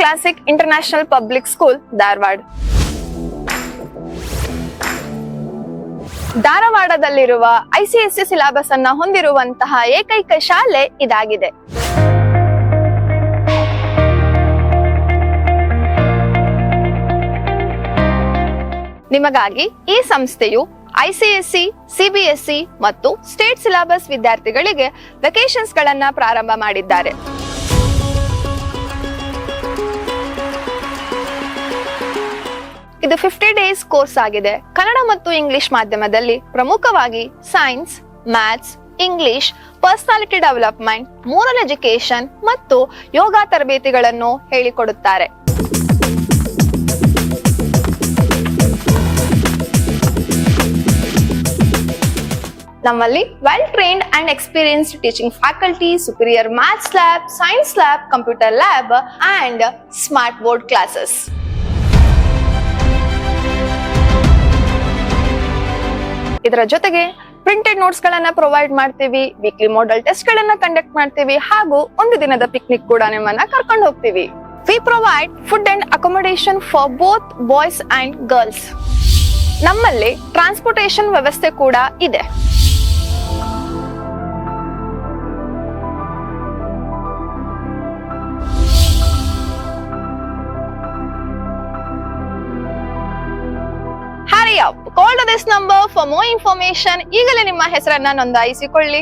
Classic international public school Dharwad. ಧಾರವಾಡದಲ್ಲಿರುವ ICSE syllabus ಅನ್ನ ಹೊಂದಿರುವಂತಹ ಏಕೈಕ ಶಾಲೆ ಇದಾಗಿದೆ. ನಿಮಗಾಗಿ ಈ ಸಂಸ್ಥೆಯು ICSE, CBSE ಮತ್ತು ಸ್ಟೇಟ್ ಸಿಲೆಬಸ್ ವಿದ್ಯಾರ್ಥಿಗಳಿಗೆ ವೆಕೇಶನ್ಸ್ ಗಳನ್ನ ಪ್ರಾರಂಭ ಮಾಡಿದ್ದಾರೆ. ಇದು 50 ಡೇಸ್ ಕೋರ್ಸ್ ಆಗಿದೆ. ಕನ್ನಡ ಮತ್ತು ಇಂಗ್ಲಿಷ್ ಮಾಧ್ಯಮದಲ್ಲಿ ಪ್ರಮುಖವಾಗಿ science, maths, English, personality development, moral education ಮತ್ತು ಯೋಗ ತರಬೇತಿಗಳನ್ನು ಹೇಳಿಕೊಡುತ್ತಾರೆ. ನಮ್ಮಲ್ಲಿ well trained and experienced teaching faculty, superior maths lab, science lab, computer lab and smart board classes. ಇದರ ಜೊತೆಗೆ ಪ್ರಿಂಟೆಡ್ ನೋಟ್ಸ್ ಗಳನ್ನ ಪ್ರೊವೈಡ್ ಮಾಡ್ತೀವಿ, ವೀಕ್ಲಿ ಮಾಡೆಲ್ ಟೆಸ್ಟ್ ಗಳನ್ನ ಕಂಡಕ್ಟ್ ಮಾಡ್ತೀವಿ ಹಾಗೂ ಒಂದು ದಿನದ ಪಿಕ್ನಿಕ್ ಕೂಡ ನಿಮ್ಮನ್ನ ಕರ್ಕೊಂಡು ಹೋಗ್ತೀವಿ. We provide food and accommodation for both boys and girls. ನಮ್ಮಲ್ಲಿ ಟ್ರಾನ್ಸ್ಪೋರ್ಟೇಷನ್ ವ್ಯವಸ್ಥೆ ಕೂಡ ಇದೆ. Hurry up! Call to this number for more information. ಈಗಲೇ ನಿಮ್ಮ ಹೆಸರನ್ನ ನೋಂದಾಯಿಸಿಕೊಳ್ಳಿ.